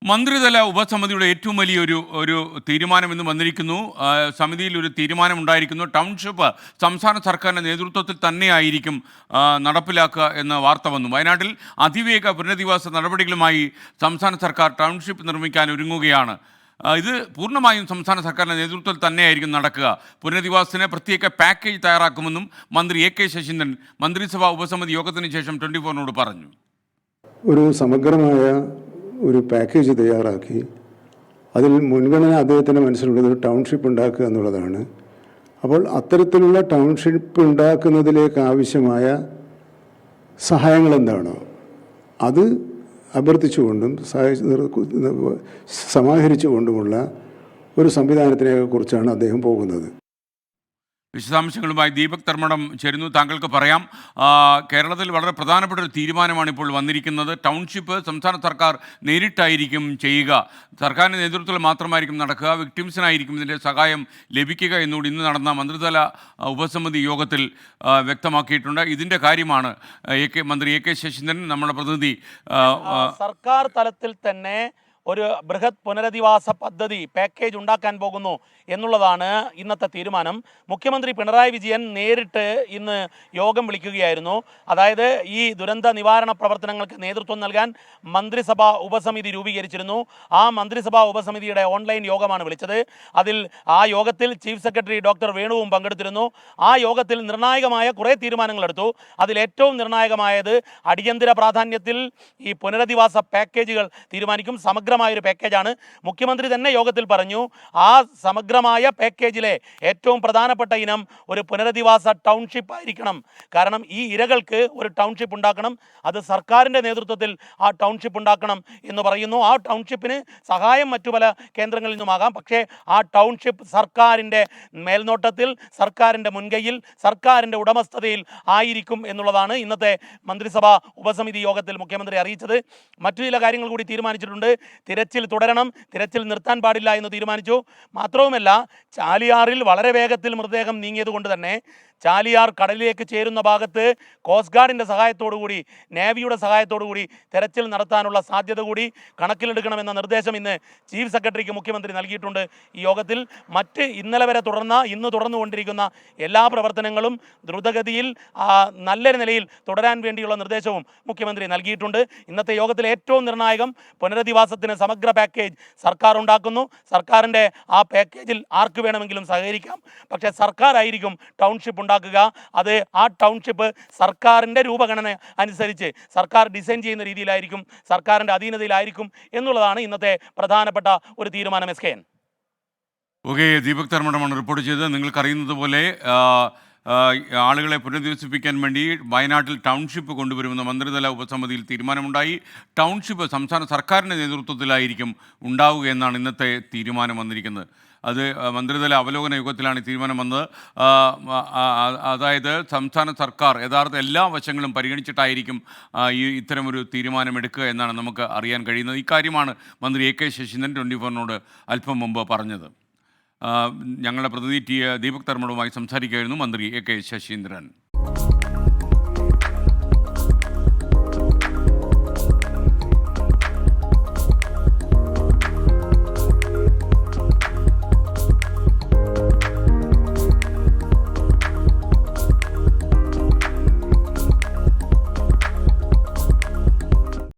മന്ത്രിതല ഉപസമിതിയുടെ ഏറ്റവും വലിയൊരു തീരുമാനം ഇന്ന് വന്നിരിക്കുന്നു. സമിതിയിൽ ഒരു തീരുമാനം ഉണ്ടായിരിക്കുന്നു. ടൗൺഷിപ്പ് സംസ്ഥാന സർക്കാരിൻ്റെ നേതൃത്വത്തിൽ തന്നെയായിരിക്കും നടപ്പിലാക്കുക എന്ന വാർത്ത വന്നു. വയനാട്ടിൽ അതിവേഗ പുനരധിവാസ നടപടികളുമായി സംസ്ഥാന സർക്കാർ ടൗൺഷിപ്പ് നിർമ്മിക്കാൻ ഒരുങ്ങുകയാണ്. ഇത് പൂർണ്ണമായും സംസ്ഥാന സർക്കാരിൻ്റെ നേതൃത്വത്തിൽ തന്നെയായിരിക്കും നടക്കുക. പുനരധിവാസത്തിന് പ്രത്യേക പാക്കേജ് തയ്യാറാക്കുമെന്നും മന്ത്രി എ കെ ശശീന്ദ്രൻ മന്ത്രിസഭാ ഉപസമിതി യോഗത്തിന് ശേഷം 24-നോട് പറഞ്ഞു. ഒരു സമഗ്രമായ ഒരു പാക്കേജ് തയ്യാറാക്കി അതിൽ മുൻഗണന അദ്ദേഹത്തിൻ്റെ മനസ്സിലുള്ളത് ടൗൺഷിപ്പ് ഉണ്ടാക്കുക എന്നുള്ളതാണ്. അപ്പോൾ അത്തരത്തിലുള്ള ടൗൺഷിപ്പ് ഉണ്ടാക്കുന്നതിലേക്ക് ആവശ്യമായ സഹായങ്ങൾ എന്താണോ അത് അഭ്യർത്ഥിച്ചുകൊണ്ടും സമാഹരിച്ചുകൊണ്ടുമുള്ള ഒരു സംവിധാനത്തിനെ കുറിച്ചാണ് അദ്ദേഹം പോകുന്നത്. വിശദാംശങ്ങളുമായി ദീപക് ധർമ്മടം ചേരുന്നു. താങ്കൾക്ക് പറയാം, കേരളത്തിൽ വളരെ പ്രധാനപ്പെട്ട ഒരു തീരുമാനമാണ് ഇപ്പോൾ വന്നിരിക്കുന്നത്. ടൗൺഷിപ്പ് സംസ്ഥാന സർക്കാർ നേരിട്ടായിരിക്കും ചെയ്യുക. സർക്കാരിൻ്റെ നേതൃത്വത്തിൽ മാത്രമായിരിക്കും നടക്കുക. വിക്ടിംസിനായിരിക്കും ഇതിൻ്റെ സഹായം ലഭിക്കുക എന്നുകൂടി ഇന്ന് നടന്ന മന്ത്രിതല ഉപസമിതി യോഗത്തിൽ വ്യക്തമാക്കിയിട്ടുണ്ട്. ഇതിൻ്റെ കാര്യമാണ് മന്ത്രി എ കെ ശശീന്ദ്രൻ നമ്മുടെ പ്രതിനിധി. സർക്കാർ തലത്തിൽ തന്നെ ഒരു ബൃഹത് പുനരധിവാസ പദ്ധതി പാക്കേജ് ഉണ്ടാക്കാൻ പോകുന്നു എന്നുള്ളതാണ് ഇന്നത്തെ തീരുമാനം. മുഖ്യമന്ത്രി പിണറായി വിജയൻ നേരിട്ട് ഇന്ന് യോഗം വിളിക്കുകയായിരുന്നു. അതായത് ഈ ദുരന്ത നിവാരണ പ്രവർത്തനങ്ങൾക്ക് നേതൃത്വം നൽകാൻ മന്ത്രിസഭാ ഉപസമിതി രൂപീകരിച്ചിരുന്നു. ആ മന്ത്രിസഭാ ഉപസമിതിയുടെ ഓൺലൈൻ യോഗമാണ് വിളിച്ചത്. ആ യോഗത്തിൽ ചീഫ് സെക്രട്ടറി ഡോക്ടർ വേണുവും പങ്കെടുത്തിരുന്നു. ആ യോഗത്തിൽ നിർണായകമായ കുറേ തീരുമാനങ്ങളെടുത്തു. അതിലേറ്റവും നിർണായകമായത് അടിയന്തര പ്രാധാന്യത്തിൽ ഈ പുനരധിവാസ പാക്കേജുകൾ തീരുമാനിക്കും. സമഗ്രമായൊരു പാക്കേജാണ്. മുഖ്യമന്ത്രി തന്നെ യോഗത്തിൽ പറഞ്ഞു, ആ സമഗ്രമായ പാക്കേജിലെ ഏറ്റവും പ്രധാനപ്പെട്ട ഇനം ഒരു പുനരധിവാസ ടൗൺഷിപ്പ് ആയിരിക്കണം. കാരണം ഈ ഇരകൾക്ക് ഒരു ടൗൺഷിപ്പ് ഉണ്ടാക്കണം. അത് സർക്കാരിൻ്റെ നേതൃത്വത്തിൽ ആ ടൗൺഷിപ്പ് ഉണ്ടാക്കണം എന്ന് പറയുന്നു. ആ ടൗൺഷിപ്പിന് സഹായം മറ്റു പല കേന്ദ്രങ്ങളിൽ നിന്നുമാകാം. പക്ഷേ ആ ടൗൺഷിപ്പ് സർക്കാരിൻ്റെ മേൽനോട്ടത്തിൽ, സർക്കാരിൻ്റെ മുൻകൈയിൽ, സർക്കാരിൻ്റെ ഉടമസ്ഥതയിൽ ആയിരിക്കും എന്നുള്ളതാണ് ഇന്നത്തെ മന്ത്രിസഭാ ഉപസമിതി യോഗത്തിൽ മുഖ്യമന്ത്രി അറിയിച്ചത്. മറ്റു ചില കാര്യങ്ങൾ കൂടി തീരുമാനിച്ചിട്ടുണ്ട്. തിരച്ചിൽ തുടരണം, തിരച്ചിൽ നിർത്താൻ പാടില്ല എന്ന് തീരുമാനിച്ചു. മാത്രവുമല്ല, ചാലിയാറിൽ വളരെ വേഗത്തിൽ മൃതദേഹം നീങ്ങിയത് കൊണ്ട് തന്നെ ചാലിയാർ കടലിലേക്ക് ചേരുന്ന ഭാഗത്ത് കോസ്റ്റ് ഗാർഡിൻ്റെ സഹായത്തോടുകൂടി, നേവിയുടെ സഹായത്തോടുകൂടി തെരച്ചിൽ നടത്താനുള്ള സാധ്യത കൂടി കണക്കിലെടുക്കണമെന്ന നിർദ്ദേശം ഇന്ന് ചീഫ് സെക്രട്ടറിക്ക് മുഖ്യമന്ത്രി നൽകിയിട്ടുണ്ട്. ഈ യോഗത്തിൽ ഇന്നലെ വരെ ഇന്ന് തുടർന്നുകൊണ്ടിരിക്കുന്ന എല്ലാ പ്രവർത്തനങ്ങളും ദ്രുതഗതിയിൽ നല്ല നിലയിൽ തുടരാൻ വേണ്ടിയുള്ള നിർദ്ദേശവും മുഖ്യമന്ത്രി നൽകിയിട്ടുണ്ട്. ഇന്നത്തെ യോഗത്തിൽ ഏറ്റവും നിർണായകം പുനരധിവാസത്തിന് സമഗ്ര പാക്കേജ് സർക്കാർ ഉണ്ടാക്കുന്നു. സർക്കാരിൻ്റെ ആ പാക്കേജിൽ ആർക്ക് വേണമെങ്കിലും സഹകരിക്കാം. പക്ഷേ സർക്കാരായിരിക്കും ടൗൺഷിപ്പ് ഉണ്ടാക്കുക. ആ ടൗൺഷിപ്പ് സർക്കാരിൻ്റെ രൂപഘടന അനുസരിച്ച് സർക്കാർ ഡിസൈൻ ചെയ്യുന്ന രീതിയിലായിരിക്കും, സർക്കാരിൻ്റെ അധീനതയിലായിരിക്കും എന്നുള്ളതാണ് ഇന്നത്തെ പ്രധാനപ്പെട്ട ഒരു തീരുമാനം. SKN. ഓക്കെ, ദീപക് ധർമ്മടമാണ് റിപ്പോർട്ട് ചെയ്തത്. നിങ്ങൾക്കറിയുന്നത് പോലെ ആളുകളെ പുനരധിവസിപ്പിക്കാൻ വേണ്ടി വയനാട്ടിൽ ടൗൺഷിപ്പ് കൊണ്ടുവരുമെന്ന മന്ത്രിതല ഉപസമിതിയിൽ തീരുമാനമുണ്ടായി. ടൗൺഷിപ്പ് സംസ്ഥാന സർക്കാരിൻ്റെ നേതൃത്വത്തിലായിരിക്കും ഉണ്ടാവുക എന്നാണ് ഇന്നത്തെ തീരുമാനം വന്നിരിക്കുന്നത്. അത് മന്ത്രിതല അവലോകന യോഗത്തിലാണ് തീരുമാനം വന്നത്. അതായത് സംസ്ഥാന സർക്കാർ യഥാർത്ഥ എല്ലാ വശങ്ങളും പരിഗണിച്ചിട്ടായിരിക്കും ഇത്തരമൊരു തീരുമാനമെടുക്കുക എന്നാണ് നമുക്ക് അറിയാൻ കഴിയുന്നത്. ഇക്കാര്യമാണ് മന്ത്രി എ കെ ശശീന്ദ്രൻ 24-നോട് അല്പം മുമ്പ് പറഞ്ഞത്. ഞങ്ങളുടെ പ്രതിനിധി ദീപക് ധർമ്മടവുമായി സംസാരിക്കുകയായിരുന്നു മന്ത്രി എ കെ ശശീന്ദ്രൻ.